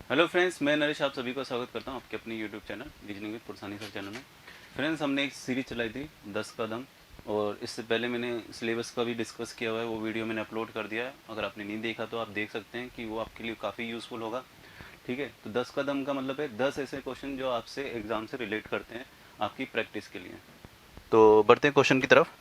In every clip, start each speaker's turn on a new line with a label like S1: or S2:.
S1: Hello friends, मैं नरेश आप सभी का स्वागत करता हूं आपके अपने YouTube channel reasoning with Pursani sir channel में। फ्रेंड्स, हमने एक सीरीज चलाई थी 10 कदम, और इससे पहले मैंने सिलेबस का भी डिस्कस किया हुआ है। वो वीडियो मैंने अपलोड कर दिया है। अगर आपने नहीं देखा तो आप देख सकते हैं कि वो आपके लिए काफ़ी यूज़फुल होगा। ठीक है, तो 10 कदम का मतलब है 10 ऐसे क्वेश्चन जो आपसे एग्ज़ाम से रिलेट करते हैं आपकी प्रैक्टिस के लिए। तो बढ़ते हैं क्वेश्चन की तरफ।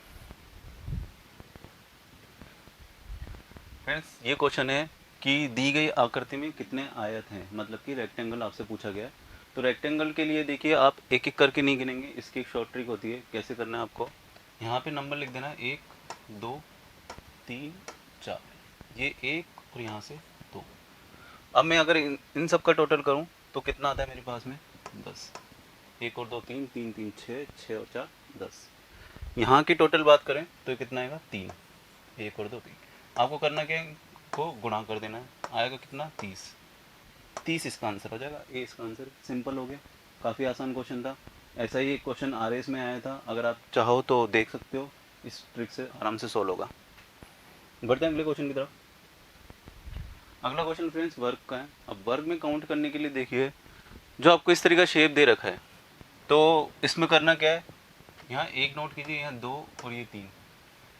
S1: फ्रेंड्स, ये क्वेश्चन है कि दी गई आकृति में कितने आयत हैं, मतलब कि रेक्टेंगल आपसे पूछा गया है। तो रेक्टेंगल के लिए देखिए, आप एक एक करके नहीं गिनेंगे। इसकी एक शॉर्ट ट्रिक होती है। कैसे करना है आपको, यहाँ पे नंबर लिख देना है 1 2 3 4, ये 1 और यहाँ से 2। अब मैं अगर इन सब का टोटल करूँ तो कितना आता है मेरे पास में, 10। 1 और 2 3, 3 3 6, 6 और 4 10। यहाँ की टोटल बात करें तो कितना आएगा, 3। 1 और 2 3। आपको करना क्या है, को गुणा कर देना है। आएगा कितना, 30। 30 इसका आंसर हो जाएगा। ए इसका आंसर। सिंपल हो गया, काफ़ी आसान क्वेश्चन था। ऐसा ही एक क्वेश्चन आरएस में आया था, अगर आप चाहो तो देख सकते हो। इस ट्रिक से आराम से सोल्व होगा। बढ़ते हैं अगले क्वेश्चन की तरफ। अगला क्वेश्चन फ्रेंड्स वर्ग का है। अब वर्ग में काउंट करने के लिए देखिए, जो आपको इस तरीके का शेप दे रखा है, तो इसमें करना क्या है, यहाँ 1 नोट कीजिए, यहाँ 2 और ये 3,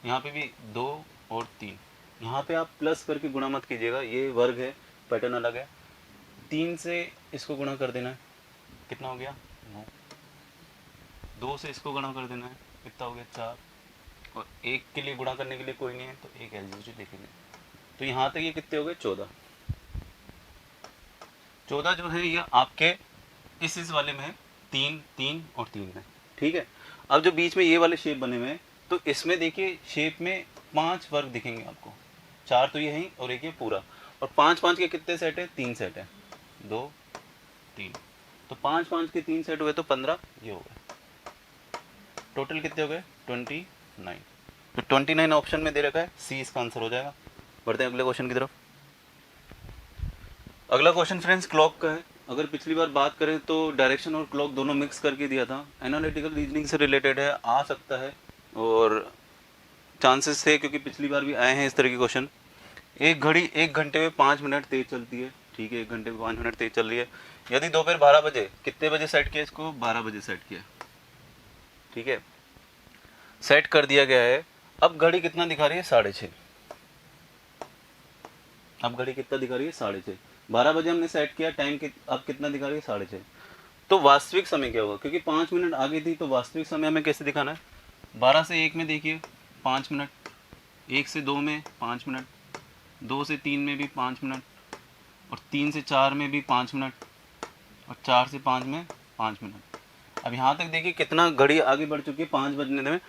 S1: यहाँ पे भी 2 और 3। यहाँ पे आप प्लस करके गुणा मत कीजिएगा, ये वर्ग है, पैटर्न अलग है। 3 से इसको गुणा कर देना है, कितना हो गया, 9। 2 से इसको गुणा कर देना है, कितना हो गया, 4। और 1 के लिए गुणा करने के लिए कोई नहीं है, तो एक एलजीब्रा लिखेंगे। तो यहाँ तक ये कितने हो गए, 14। 14 जो है ये आपके इस वाले में है, 3 3 और 3 में। ठीक है, अब जो बीच में ये वाले शेप बने हुए हैं, तो इसमें देखिए शेप में 5 वर्ग दिखेंगे आपको। 4 तो ये है और एक ये पूरा, और 5 5 के कितने सेट है, 3 सेट है, 2 3। तो 5 5 के 3 सेट हुए तो 15, ये हो गए। टोटल कितने हो गए, 29। तो 29 ऑप्शन में दे रखा है, सी इसका आंसर हो जाएगा। बढ़ते हैं अगले क्वेश्चन की तरफ। अगला क्वेश्चन फ्रेंड्स क्लॉक का है। अगर पिछली बार बात करें तो डायरेक्शन और क्लॉक दोनों मिक्स करके दिया था। एनालिटिकल रीजनिंग से रिलेटेड है, आ सकता है, और चांसेस थे क्योंकि पिछली बार भी आए हैं इस तरह के क्वेश्चन। एक घड़ी 1 घंटे में 5 मिनट तेज चलती है। ठीक है, 1 घंटे में 5 मिनट तेज चल रही है। यदि दोपहर 12 बजे, कितने बजे सेट किया इसको, 12 बजे सेट किया। ठीक है, सेट कर दिया गया है। अब घड़ी कितना दिखा रही है, 6:30। अब घड़ी कितना दिखा रही है, 6:30। 12 बजे हमने सेट किया, टाइम अब कितना दिखा रही है, 6:30। तो वास्तविक समय क्या होगा, क्योंकि 5 मिनट आगे थी, तो वास्तविक समय हमें कैसे दिखाना है। 12 से 1 में देखिए 5 मिनट, 1 से 2 में 5 मिनट, 2 से 3 में भी 5 मिनट, और 3 से 4 में भी 5 मिनट, और 4 से 5 में 5 मिनट। अब यहाँ तक देखिए कितना घड़ी आगे बढ़ चुकी है, 5 बजने में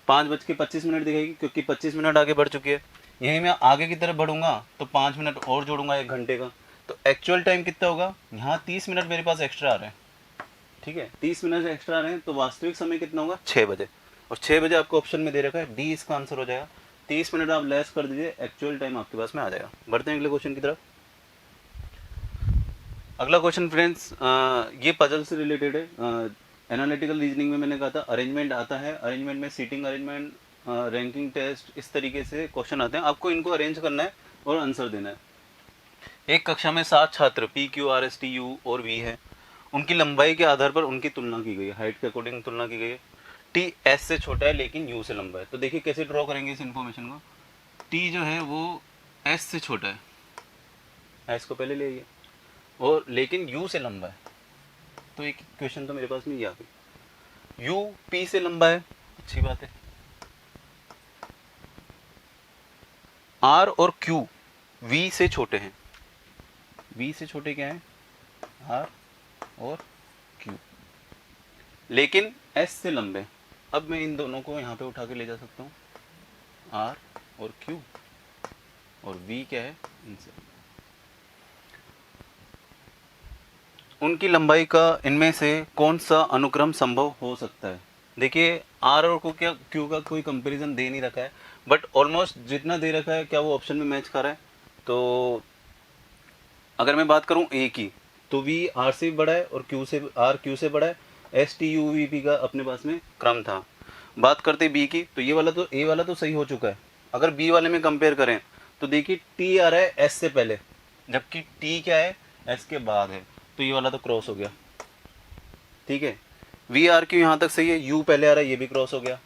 S1: 5:25 दिखाएगी, क्योंकि 25 मिनट आगे बढ़ चुकी है। यहीं मैं आगे की तरफ बढ़ूंगा तो 5 मिनट और जोड़ूंगा 1 घंटे का, तो एक्चुअल टाइम कितना होगा, यहाँ 30 मिनट मेरे पास एक्स्ट्रा आ रहे हैं। ठीक है, 30 मिनट एक्स्ट्रा आ रहे हैं, तो वास्तविक समय कितना होगा, 6 बजे। और 6 बजे आपको ऑप्शन में दे रखा है, डी इसका आंसर हो जाएगा। 30 मिनट आप लेस कर दीजिए, एक्चुअल टाइम आपके पास में आ जाएगा। बढ़ते हैं अगले क्वेश्चन की तरफ। अगला क्वेश्चन फ्रेंड्स ये पजल से रिलेटेड है। एनालिटिकल रीजनिंग में मैंने कहा था अरेंजमेंट आता है। अरेंजमेंट में सीटिंग अरेंजमेंट, रैंकिंग टेस्ट, इस तरीके से क्वेश्चन आते हैं। आपको इनको अरेंज करना है और आंसर देना है। एक कक्षा में 7 छात्र P Q R S T U और वी है। उनकी लंबाई के आधार पर उनकी तुलना की गई है, हाइट के अकॉर्डिंग तुलना की गई है। टी एस से छोटा है लेकिन यू से लंबा है। तो देखिए कैसे ड्रॉ करेंगे इस इन्फॉर्मेशन को। टी जो है वो एस से छोटा है, एस को पहले ले आइए, और लेकिन यू से लंबा है। तो एक क्वेश्चन तो मेरे पास में ये आ गई। यू पी से लंबा है, अच्छी बात है। आर और क्यू वी से छोटे हैं। वी से छोटे क्या हैं, आर और क्यू, लेकिन एस से लंबे। अब मैं इन दोनों को यहाँ पे उठा के ले जा सकता हूँ, आर और क्यू, और वी क्या है, इनसे। उनकी लंबाई का इनमें से कौन सा अनुक्रम संभव हो सकता है। देखिए आर और क्यू का कोई कंपैरिजन दे नहीं रखा है, बट ऑलमोस्ट जितना दे रखा है, क्या वो ऑप्शन में मैच कर रहा है। तो अगर मैं बात करूं ए की, तो वी आर से भी बड़ा है, और आर क्यू से बड़ा है। S T U V P का अपने पास में क्रम था। बात करते बी की, तो ये वाला तो ए वाला तो सही हो चुका है। अगर बी वाले में कंपेयर करें तो देखिए टी आ रहा है एस से पहले, जबकि टी क्या है, एस के बाद है, तो ये वाला तो क्रॉस हो गया, ठीक है। वी आर क्यू यहाँ तक सही है, यू पहले आ रहा है, ये भी क्रॉस हो गया।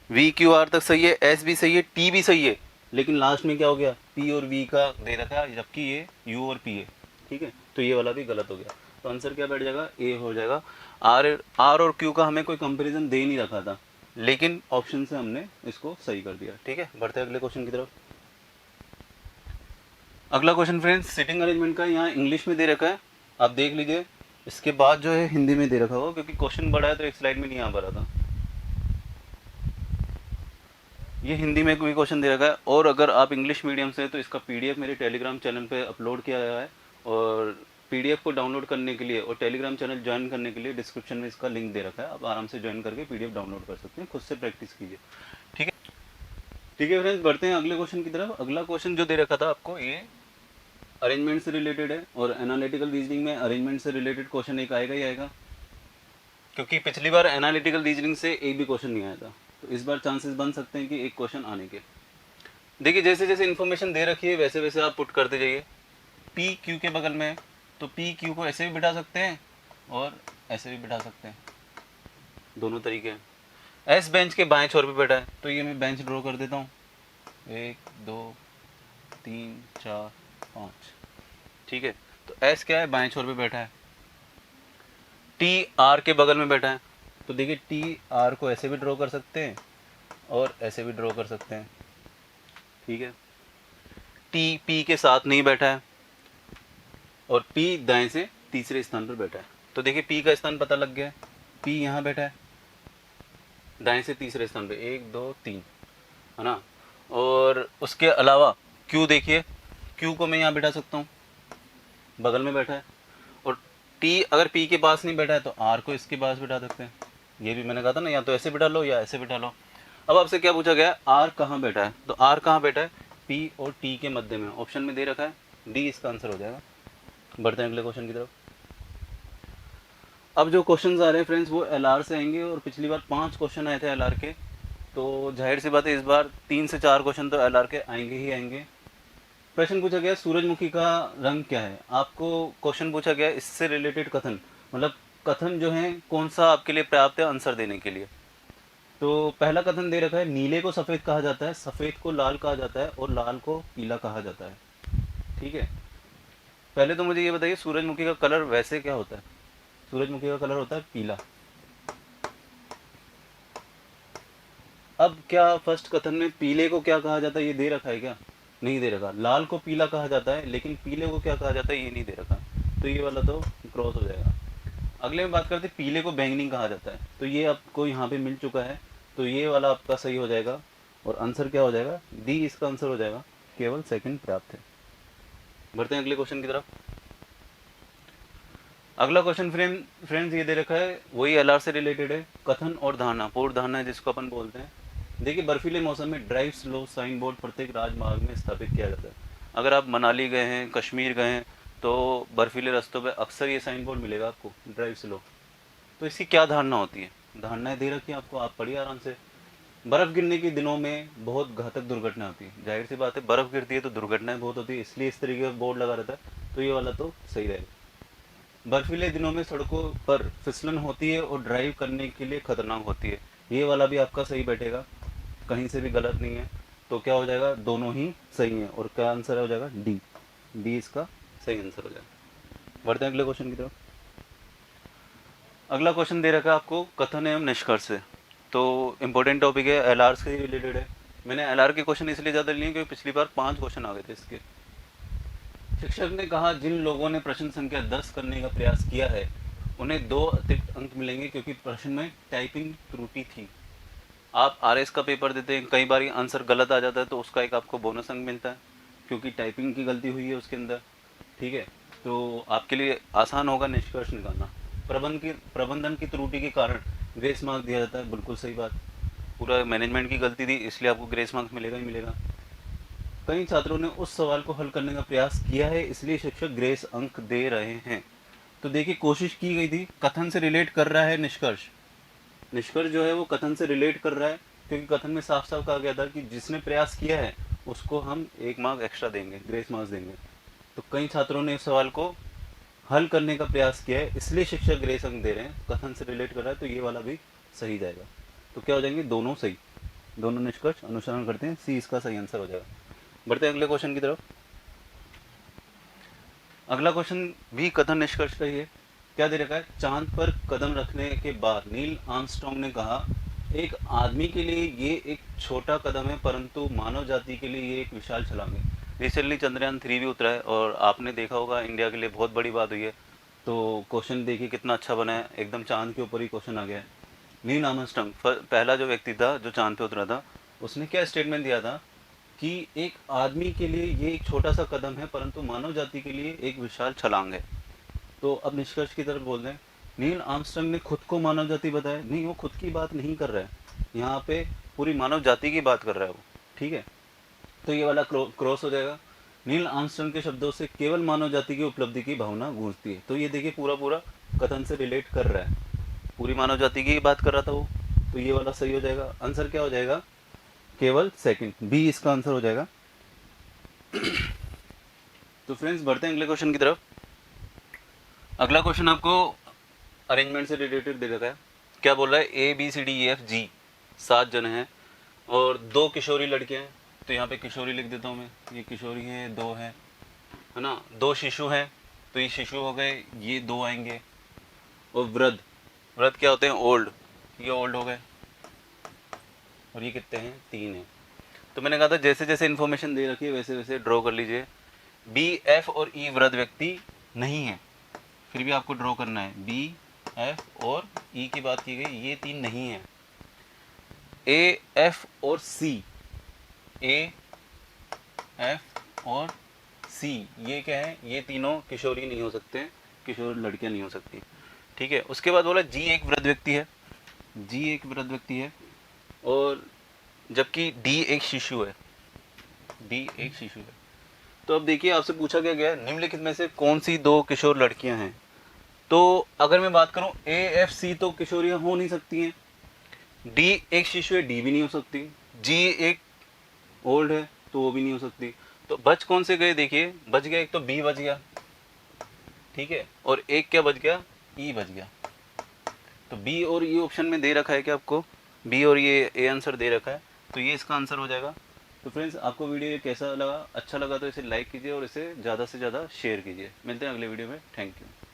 S1: वी क्यू आर तक सही है, एस भी सही है, टी भी सही है, लेकिन लास्ट में क्या हो गया, पी और वी का दे रखा है, जबकि ये यू और पी है, ठीक है। तो ये वाला भी गलत हो गया, तो आंसर क्या बैठ जाएगा, ए हो जाएगा। आर और क्यू का हमें कोई कंपैरिजन दे नहीं रखा था, लेकिन ऑप्शन से हमने इसको सही कर दिया, ठीक है। बढ़ते हैं अगले क्वेश्चन की तरफ। अगला क्वेश्चन फ्रेंड्स सिटिंग अरेंजमेंट का, यहाँ इंग्लिश में दे रखा है, आप देख लीजिए। इसके बाद जो है हिंदी में दे रखा होगा, क्योंकि क्वेश्चन बड़ा है तो एक स्लाइड में नहीं आ पा रहा था। ये हिंदी में कोई क्वेश्चन दे रखा है, और अगर आप इंग्लिश मीडियम से तो इसका पीडीएफ मेरे टेलीग्राम चैनल पे अपलोड किया गया है, और पीडीएफ को डाउनलोड करने के लिए और टेलीग्राम चैनल ज्वाइन करने के लिए डिस्क्रिप्शन में इसका लिंक दे रखा है, आप आराम से ज्वाइन करके पीडीएफ डाउनलोड कर सकते हैं, खुद से प्रैक्टिस कीजिए, ठीक है। ठीक है फ्रेंड्स, बढ़ते हैं अगले क्वेश्चन की तरफ। अगला क्वेश्चन जो दे रखा था आपको, ये अरेंजमेंट से रिलेटेड है, और एनालिटिकल रीजनिंग में अरेंजमेंट से रिलेटेड क्वेश्चन एक आएगा ही आएगा, क्योंकि पिछली बार एनालिटिकल रीजनिंग से एक भी क्वेश्चन नहीं आया था, तो इस बार चांसेस बन सकते हैं कि एक क्वेश्चन आने के। देखिए जैसे जैसे इन्फॉर्मेशन दे रखी है वैसे वैसे आप पुट करते जाइए। पी क्यू के बगल में है, तो पी क्यू को ऐसे भी बिठा सकते हैं और ऐसे भी बिठा सकते हैं, दोनों तरीके हैं। एस बेंच के बाएं छोर पे बैठा है, तो ये मैं बेंच ड्रॉ कर देता हूँ, 1 2 3 4 5, ठीक है। तो एस क्या है, बाएं छोर पे बैठा है। टी आर के बगल में बैठा है, तो देखिए टी आर को ऐसे भी ड्रॉ कर सकते हैं और ऐसे भी ड्रॉ कर सकते हैं, ठीक है। टी पी के साथ नहीं बैठा है, और पी दाएं से तीसरे स्थान पर बैठा है, तो देखिए पी का स्थान पता लग गया है, पी यहाँ बैठा है दाएं से तीसरे स्थान पे, 1 2 3, है ना। और उसके अलावा क्यू देखिए, क्यू को मैं यहाँ बैठा सकता हूँ, बगल में बैठा है। और टी अगर पी के पास नहीं बैठा है तो आर को इसके पास बैठा सकते हैं, ये भी मैंने कहा था ना, या तो ऐसे बैठा लो या ऐसे बैठा लो। अब आपसे क्या पूछा गया है, आर कहाँ बैठा है, तो आर कहाँ बैठा है, पी और टी के मध्य में, ऑप्शन में दे रखा है डी इसका आंसर हो जाएगा। बढ़ते हैं अगले क्वेश्चन की तरफ। अब जो क्वेश्चन आ रहे हैं फ्रेंड्स वो एलआर से आएंगे, और पिछली बार 5 क्वेश्चन आए थे एलआर के, तो जाहिर सी बात है इस बार 3 से 4 क्वेश्चन तो एलआर के आएंगे ही आएंगे। प्रश्न पूछा गया सूरजमुखी का रंग क्या है, आपको क्वेश्चन पूछा गया इससे रिलेटेड कथन, मतलब कथन जो है कौन सा आपके लिए पर्याप्त है आंसर देने के लिए। तो पहला कथन दे रखा है, नीले को सफ़ेद कहा जाता है, सफ़ेद को लाल कहा जाता है, और लाल को पीला कहा जाता है, ठीक है। पहले तो मुझे ये बताइए सूरजमुखी का कलर वैसे क्या होता है, सूरजमुखी का कलर होता है पीला। अब क्या फर्स्ट कथन में पीले को क्या कहा जाता है ये दे रखा है क्या, नहीं दे रखा। लाल को पीला कहा जाता है, लेकिन पीले को क्या कहा जाता है ये नहीं दे रखा, तो ये वाला तो क्रॉस हो जाएगा। अगले में बात करते हैं, पीले को बैंगनी कहा जाता है, तो ये आपको यहाँ पे मिल चुका है, तो ये वाला आपका सही हो जाएगा, और आंसर क्या हो जाएगा, डी इसका आंसर हो जाएगा, केवल सेकंड पर्याप्त है। बढ़ते हैं अगले क्वेश्चन की तरफ। अगला क्वेश्चन फ्रेंड्स ये दे रखा है, वही एलआर से रिलेटेड है, कथन और धारणा, पूर्व धारणा जिसको अपन बोलते हैं। देखिए बर्फीले मौसम में ड्राइव स्लो साइन बोर्ड प्रत्येक राजमार्ग में स्थापित किया जाता है। अगर आप मनाली गए हैं, कश्मीर गए हैं, तो बर्फीले रास्तों पे अक्सर ये साइन बोर्ड मिलेगा आपको, ड्राइव स्लो। तो इसकी क्या धारणा होती है, धारणाएं दे रखी है आपको, आप पढ़िए आराम से। बर्फ़ गिरने के दिनों में बहुत घातक दुर्घटना होती है, जाहिर सी बात है बर्फ़ गिरती है तो दुर्घटनाएं बहुत होती है, इसलिए इस तरीके का बोर्ड लगा रहता है, तो ये वाला तो सही रहेगा। बर्फीले दिनों में सड़कों पर फिसलन होती है और ड्राइव करने के लिए खतरनाक होती है, ये वाला भी आपका सही बैठेगा, कहीं से भी गलत नहीं है, तो क्या हो जाएगा, दोनों ही सही हैं, और क्या आंसर हो जाएगा, डी, डी इसका सही आंसर हो जाएगा। बढ़ते हैं अगले क्वेश्चन की तरफ। अगला क्वेश्चन दे रखा है आपको, कथन एवं निष्कर्ष से, तो इम्पोर्टेंट टॉपिक है, एलआर से रिलेटेड है। मैंने एलआर के क्वेश्चन इसलिए ज़्यादा लिए क्योंकि पिछली बार 5 क्वेश्चन आ गए थे इसके। शिक्षक ने कहा, जिन लोगों ने प्रश्न संख्या 10 करने का प्रयास किया है उन्हें 2 अतिरिक्त अंक मिलेंगे, क्योंकि प्रश्न में टाइपिंग त्रुटि थी। आप आरएस का पेपर देते हैं, कई बार आंसर गलत आ जाता है, तो उसका एक आपको बोनस अंक मिलता है, क्योंकि टाइपिंग की गलती हुई है उसके अंदर, ठीक है। तो आपके लिए आसान होगा निष्कर्ष निकालना। प्रबंधन की त्रुटि के कारण ग्रेस मार्क दिया जाता है, बिल्कुल सही बात, पूरा मैनेजमेंट की गलती थी, इसलिए आपको ग्रेस मार्क्स मिलेगा ही मिलेगा। कई छात्रों ने उस सवाल को हल करने का प्रयास किया है, इसलिए शिक्षक ग्रेस अंक दे रहे हैं। तो देखिए कोशिश की गई थी, कथन से रिलेट कर रहा है निष्कर्ष, निष्कर्ष जो है वो कथन से रिलेट कर रहा है, क्योंकि कथन में साफ साफ कहा गया था कि जिसने प्रयास किया है उसको हम 1 मार्क एक्स्ट्रा देंगे, ग्रेस मार्क्स देंगे, तो कई छात्रों ने इस सवाल को हल करने का प्रयास किया है, इसलिए शिक्षक ग्रेस अंक दे रहे हैं। कथन से रिलेट कर रहा है तो ये वाला भी सही जाएगा। तो क्या हो जाएंगे, दोनों सही, दोनों निष्कर्ष अनुसरण करते हैं, सी इसका सही आंसर हो जाएगा। बढ़ते हैं अगले क्वेश्चन की तरफ। अगला क्वेश्चन भी कथन निष्कर्ष का ही है। क्या दे रखा है, चांद पर कदम रखने के बाद नील आर्मस्ट्रांग ने कहा, एक आदमी के लिए ये एक छोटा कदम है परंतु मानव जाति के लिए ये एक विशाल छलांग है। रिसेंटली चंद्रयान 3 भी उतरा है और आपने देखा होगा इंडिया के लिए बहुत बड़ी बात हुई है। तो क्वेश्चन देखिए कितना अच्छा बना है, एकदम चांद के ऊपर ही क्वेश्चन आ गया है। नील आर्मस्ट्रांग पहला जो व्यक्ति था जो चांद पे उतरा था, उसने क्या स्टेटमेंट दिया था कि एक आदमी के लिए ये एक छोटा सा कदम है परंतु मानव जाति के लिए एक विशाल छलांग है। तो अब निष्कर्ष की तरफ बोल रहे हैं, नील आर्मस्ट्रांग ने खुद को मानव जाति बताया नहीं, वो खुद की बात नहीं कर रहा है, यहाँ पे पूरी मानव जाति की बात कर रहा है वो, ठीक है। तो ये वाला क्रॉस हो जाएगा। नील आर्मस्ट्रांग के शब्दों से केवल मानव जाति की उपलब्धि की भावना गूंजती है। तो ये देखिए पूरा पूरा कथन से रिलेट कर रहा है, पूरी मानव जाति की बात कर रहा था वो, तो ये वाला सही हो जाएगा। आंसर क्या हो जाएगा, केवल सेकंड, बी इसका आंसर हो जाएगा। तो फ्रेंड्स बढ़ते हैं अगले क्वेश्चन की तरफ। अगला क्वेश्चन आपको अरेंजमेंट से रिलेटेड दे रखा है। क्या बोल रहा है, A B C D E F G 7 जन हैं और 2 किशोरी लड़कियां हैं। तो यहाँ पे किशोरी लिख देता हूँ मैं, ये किशोरी है, 2 है ना, 2 शिशु हैं, तो ये शिशु हो गए, ये 2 आएंगे। और वृद्ध, वृद्ध क्या होते हैं, ओल्ड, ये ओल्ड हो गए, और ये कितने हैं, 3 हैं। तो मैंने कहा था जैसे जैसे इन्फॉर्मेशन दे रखी है वैसे वैसे ड्रॉ कर लीजिए। बी एफ और ई वृद्ध व्यक्ति नहीं है, फिर भी आपको ड्रॉ करना है। बी एफ और ई की बात की गई, ये 3 नहीं है। ए एफ और सी, ए एफ और सी ये क्या है, ये तीनों किशोरी नहीं हो सकते, किशोर लड़कियां नहीं हो सकती, ठीक है। उसके बाद बोला जी एक वृद्ध व्यक्ति है, जी एक वृद्ध व्यक्ति है, और जबकि डी एक शिशु है, डी एक शिशु है। तो अब देखिए आपसे पूछा क्या गया है, निम्नलिखित में से कौन सी 2 किशोर लड़कियां हैं। तो अगर मैं बात करूं ए एफ सी तो किशोरियां हो नहीं सकती हैं, डी एक शिशु है, डी भी नहीं हो सकती, जी एक ओल्ड है तो वो भी नहीं हो सकती। तो बच कौन से गए, देखिए बच गया एक तो बी बच गया, ठीक है, और एक क्या बच गया, ई बच गया। तो बी और ई ऑप्शन में दे रखा है कि आपको बी और ये ए आंसर दे रखा है, तो ये इसका आंसर हो जाएगा। तो फ्रेंड्स आपको वीडियो कैसा लगा, अच्छा लगा तो इसे लाइक कीजिए और इसे ज़्यादा से ज़्यादा शेयर कीजिए। मिलते हैं अगले वीडियो में, थैंक यू।